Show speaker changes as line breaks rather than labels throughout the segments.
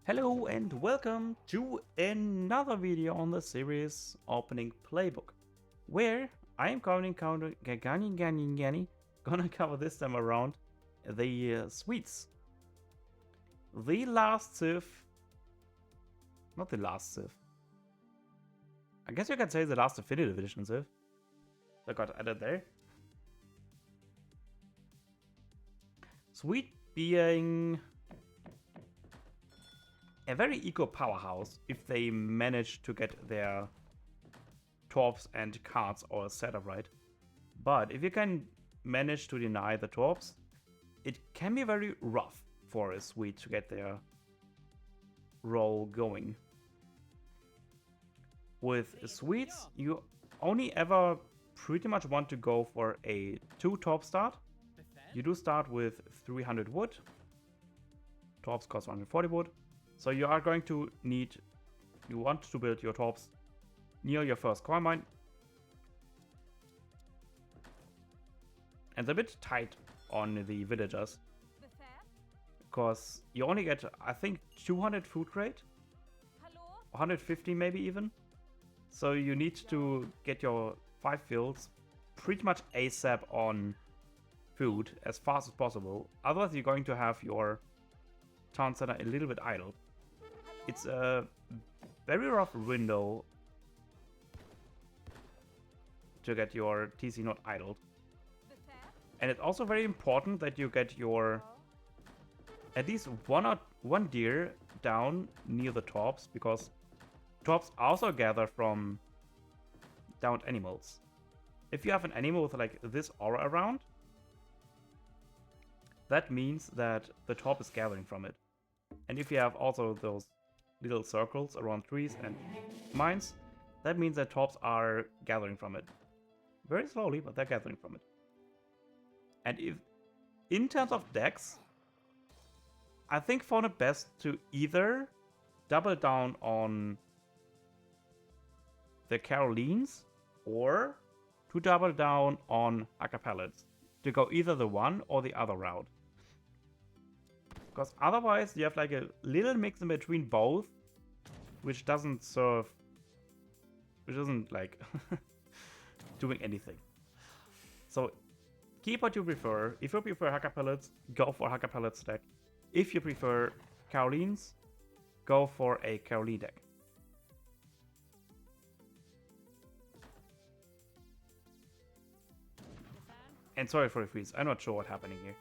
Hello and welcome to another video on the series Opening Playbook, where I am gonna cover this time around the Swedes. The last Civ, not the last Civ. I guess you can say the last Definitive Edition Civ that got added there. Swede being a very eco powerhouse if they manage to get their torps and cards all set up right. But if you can manage to deny the torps, it can be very rough for a Swede to get their roll going. With Swedes, you only ever pretty much want to go for a 2 torp start. You do start with 300 wood. Torps cost 140 wood. So you are going to need, you want to build your torps near your first coin mine. And they're a bit tight on the villagers. Because you only get, I think, 200 food crate. 150 maybe even. So you need to get your 5 fields pretty much ASAP on food as fast as possible. Otherwise you're going to have your town center a little bit idle. It's a very rough window to get your TC not idled. And it's also very important that you get your at least one deer down near the torps, because torps also gather from downed animals. If you have an animal with like this aura around, that means that the torp is gathering from it. And if you have also those little circles around trees and mines, that means that torps are gathering from it. Very slowly, but they're gathering from it. And if, in terms of decks, I think found it best to either double down on the Carolines or to double down on Acapellets. To go either the one or the other route. Because otherwise you have like a little mix in between both, which doesn't serve, which isn't like doing anything. So keep what you prefer. If you prefer Hacker Pellets, go for Hacker Pellets deck. If you prefer Carolines, go for a Caroline deck. And sorry for the freeze, I'm not sure what's happening here.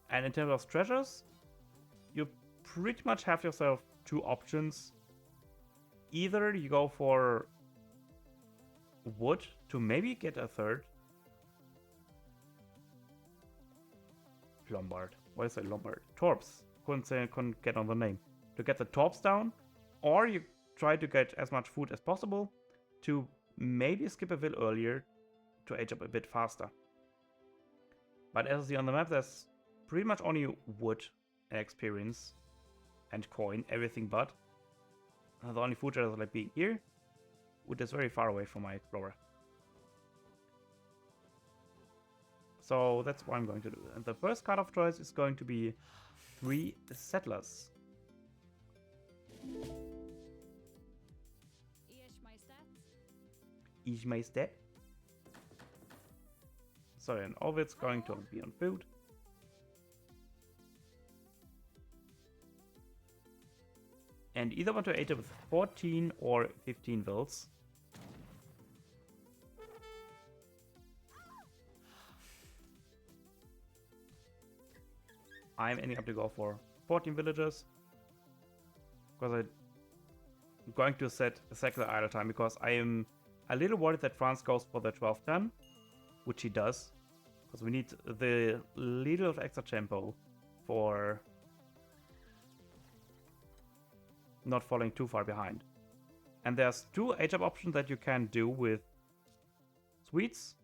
And in terms of treasures, you pretty much have yourself 2 options. Either you go for wood to maybe get a 3rd Lombard. What is it, Lombard? Torps. Couldn't get on the name. To get the torps down, or you try to get as much food as possible to maybe skip a bit earlier to age up a bit faster. But as you see on the map, there's pretty much only wood and experience and coin, everything but. The only food treasures like being here, which is very far away from my explorer. So that's what I'm going to do. And the first card of choice is going to be 3 settlers. Ishmaistet. Sorry, and all it's going to be on food. And either want to age up with 14 or 15 vills. I'm ending up to go for 14 villagers. Because I'm going to set a secular idle time, because I am a little worried that France goes for the 12-10, which he does. Because we need the little of extra tempo for not falling too far behind. And there's 2 age-up options that you can do with Swedes.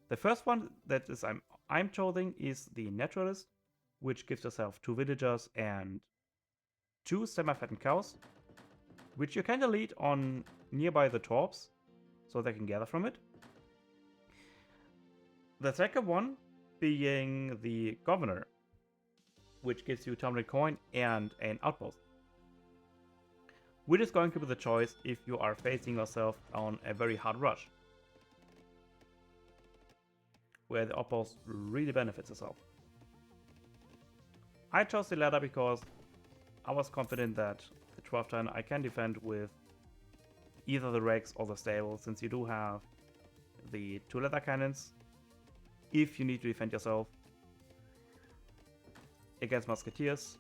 The first one that is I'm choosing is the Naturalist, which gives yourself 2 villagers and 2 semi-fattened cows, which you can delete on nearby the torps, so they can gather from it. The second one being the Governor, which gives you 200 coin and an outpost. Which is going to be the choice if you are facing yourself on a very hard rush, where the outpost really benefits itself. I chose the latter because I was confident that the 12 turn I can defend with either the Rex or the stable, since you do have the 2 leather cannons if you need to defend yourself against musketeers.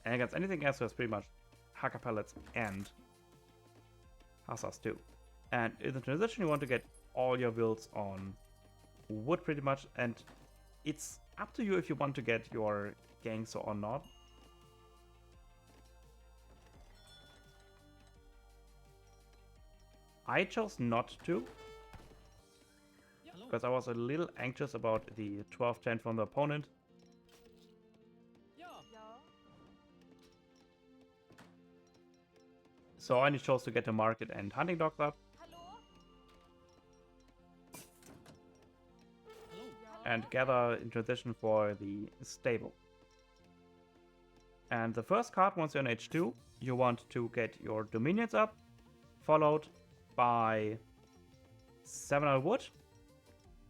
And against anything else, there's pretty much hacker pellets and hussars too. And in the transition, you want to get all your builds on wood pretty much, and it's up to you if you want to get your gangs or not. I chose not to, because I was a little anxious about the 12-10 from the opponent. So I only chose to get the market and hunting dogs up. And gather in transition for the stable. And the first card, once you're on H2, you want to get your dominions up, followed by 700 wood,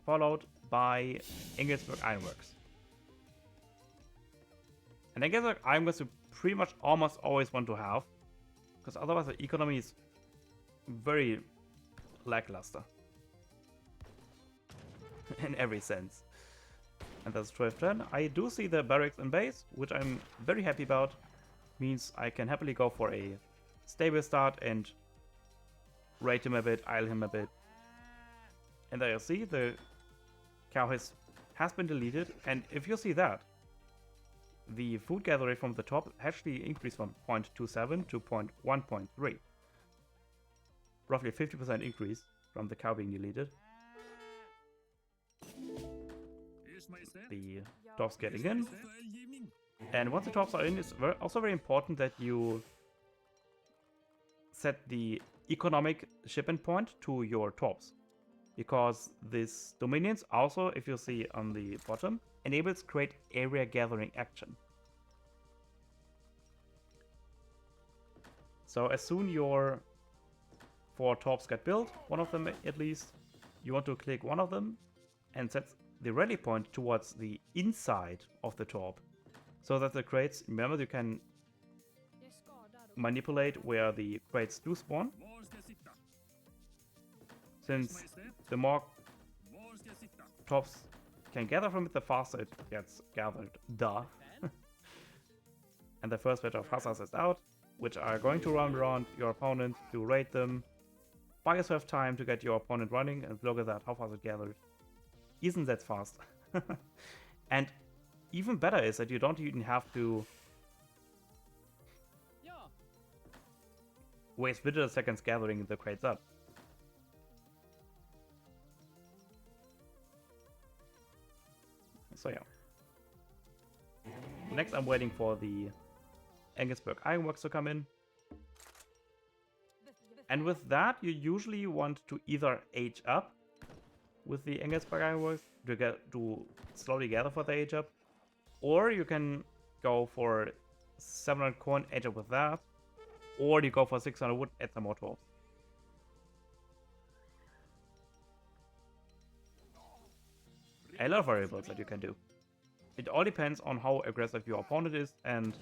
followed by Engelsberg Ironworks. And Engelsberg Ironworks you pretty much almost always want to have, because otherwise the economy is very lackluster. In every sense. And that's 12-10. I do see the barracks and base, which I'm very happy about. Means I can happily go for a stable start and rate him a bit, idle him a bit. And there you see the cow has been deleted. And if you see that, the food gathering from the top actually increased from 0.27 to 1.3. Roughly 50% increase from the cow being deleted. The tops getting in, and once the tops are in, it's also very important that you set the economic shipment point to your tops, because this dominions also, if you see on the bottom, enables create area gathering action. So as soon your 4 tops get built, one of them at least, you want to click one of them and set the rally point towards the inside of the top, so that the crates, remember, you can manipulate where the crates do spawn. Since the more tops can gather from it, the faster it gets gathered. Duh. And the first batch of hussars is out, which are going to run around your opponent to raid them. Buy yourself time to get your opponent running, and look at that, how fast it gathered. Isn't that fast? And even better is that you don't even have to waste literal seconds gathering the crates up. So yeah. Next I'm waiting for the Engelsberg Ironworks to come in. And with that you usually want to either age up with the Engelsberg Ironworks to slowly gather for the age up, or you can go for 700 coin, age up with that, or you go for 600 wood, add some more tools. A lot of variables that you can do. It all depends on how aggressive your opponent is and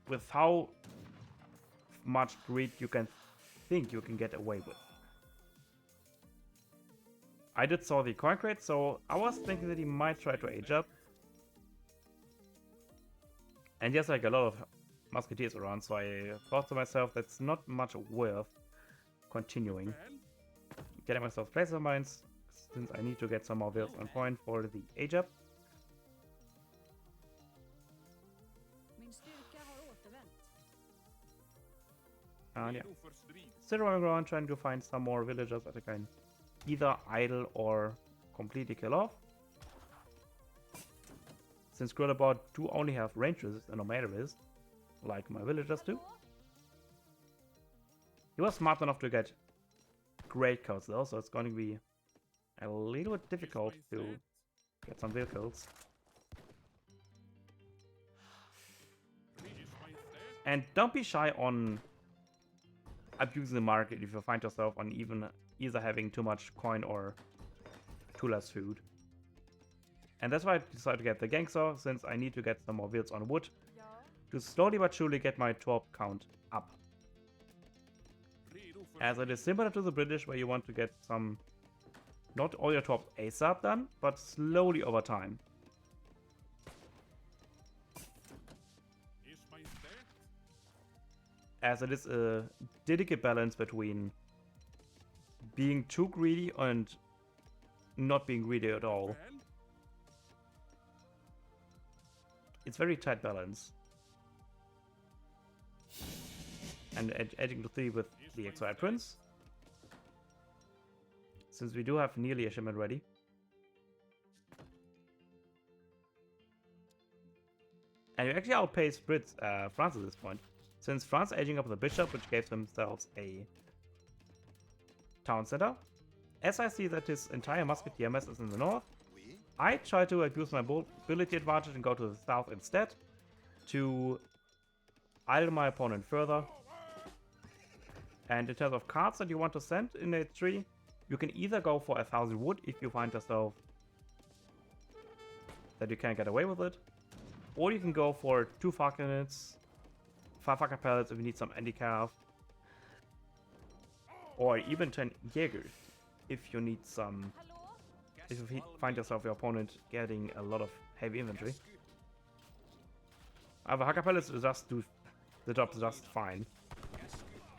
with how much greed you can think you can get away with. I did saw the coin crate, so I was thinking that he might try to age up. And there's like a lot of musketeers around, so I thought to myself that's not much worth continuing. Getting myself placer mines, since I need to get some more builds on point for the age up. And yeah, still running around trying to find some more villagers that I can either idle or completely kill off. Since Grillabot do only have range resist and no melee resist, like my villagers do. He was smart enough to get great codes though, so it's going to be a little bit difficult to get some vehicles. And don't be shy on abusing the market if you find yourself on either having too much coin or too less food. And that's why I decided to get the gangster, since I need to get some more wheels on wood to slowly but surely get my torp count up. As it is similar to the British, where you want to get some, not all your torps ASAP done, but slowly over time. As it is a delicate balance between being too greedy and not being greedy at all. It's very tight balance. And adding to 3 with the Exiled Prince. Since we do have nearly a shipment ready. And you actually outpace France at this point. Since France aging up the bishop, which gave themselves a town center. As I see that his entire musketeer mess is in the north, I try to abuse my mobility advantage and go to the south instead to idle my opponent further. And in terms of cards that you want to send in A3, you can either go for 1000 wood if you find yourself that you can't get away with it, or you can go for 2 falconets, 5 falcon pellets if you need some anti-cav, or even 10 Jaegers if you need some. If you find yourself your opponent getting a lot of heavy infantry. However, Hacker pellets just do the job just fine.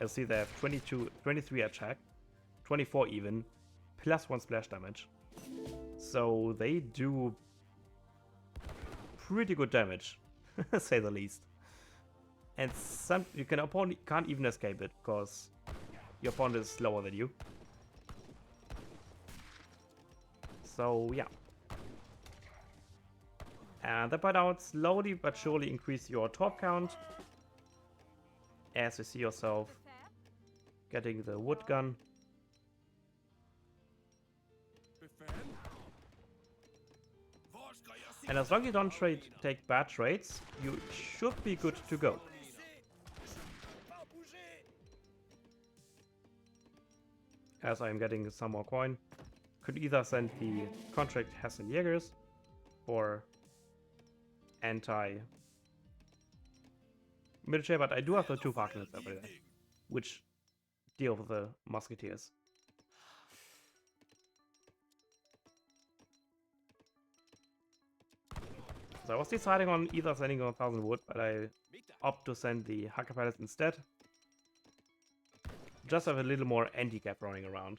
You'll see they have 23 attack, 24 even, plus 1 splash damage. So they do pretty good damage, say the least. And your opponent can't even escape it, because your opponent is slower than you. So yeah. And that by now slowly but surely increase your top count. As you see yourself getting the wood gun. And as long as you don't take bad trades, you should be good to go. As I am getting some more coin, could either send the contract Hessen Jägers or anti-military, but I do have the 2 falconets over there, which deal with the musketeers. So I was deciding on either sending 1000 wood, but I opt to send the Hacker pellets instead. Just have a little more anti-cap running around.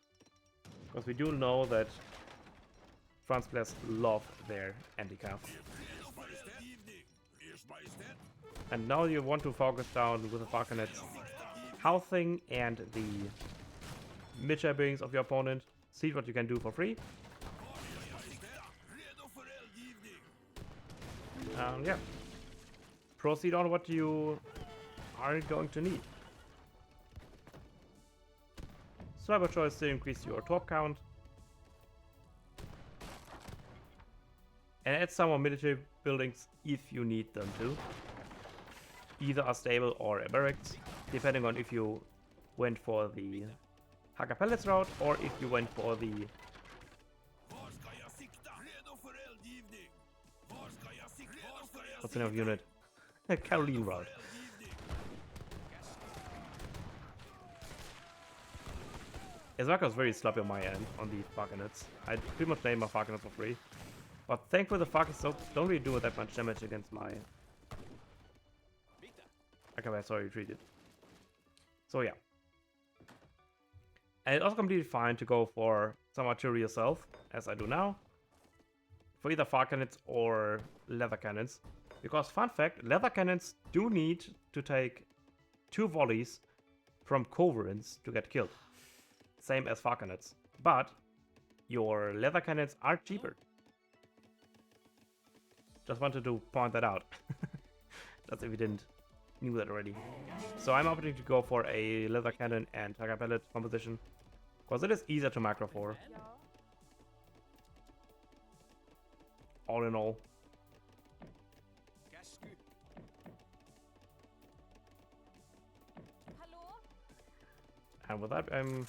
Because we do know that France players love their anti-cap. And now you want to focus down with the falconets housing and the mid-share buildings of your opponent. See what you can do for free. Yeah. Proceed on what you are going to need. Sniper choice to increase your top count. And add some more military buildings if you need them to. Either a stable or a barracks, depending on if you went for the Hacker pellets route or if you went for the what's the name of unit? Caroline route. Ezaka is very sloppy on my end on the falconets. I pretty much named my falconets for free. But thankfully the falconets don't really do that much damage against my... Okay, I sorry, retreated. So yeah. And it's also completely fine to go for some artillery yourself, as I do now. For either falconets or leather cannons. Because fun fact, leather cannons do need to take 2 volleys from coverants to get killed. Same as falconets. But your leather cannons are cheaper. Just wanted to point that out. That's if you didn't knew that already. So I'm opting to go for a leather cannon and Hacker pellet composition. Because it is easier to macro for. all in all. And with that, I'm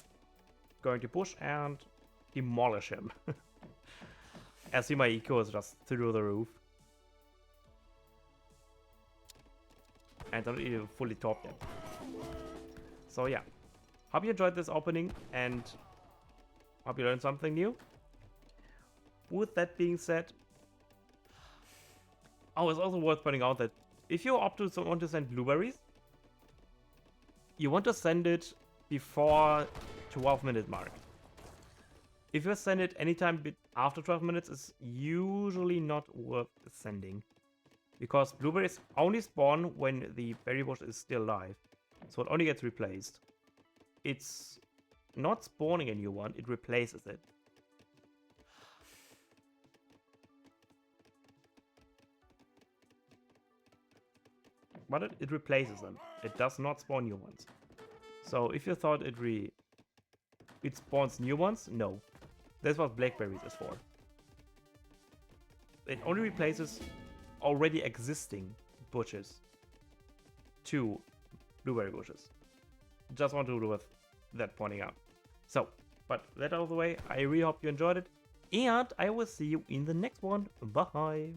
going to push and demolish him. As see, my eco is just through the roof. And I'm not even fully topped yet. So yeah, hope you enjoyed this opening and hope you learned something new. With that being said, oh, it's also worth pointing out that if you want to send blueberries, you want to send it before 12-minute mark. If you send it anytime after 12 minutes, it's usually not worth sending. Because blueberries only spawn when the berry bush is still alive. So it only gets replaced. It's not spawning a new one, it replaces it. But it replaces them. It does not spawn new ones. So if you thought it spawns new ones, no. That's what blackberries is for. It only replaces already existing bushes to blueberry bushes. Just want to do with that pointing out. So, but that out of the way, I really hope you enjoyed it. And I will see you in the next one. Bye!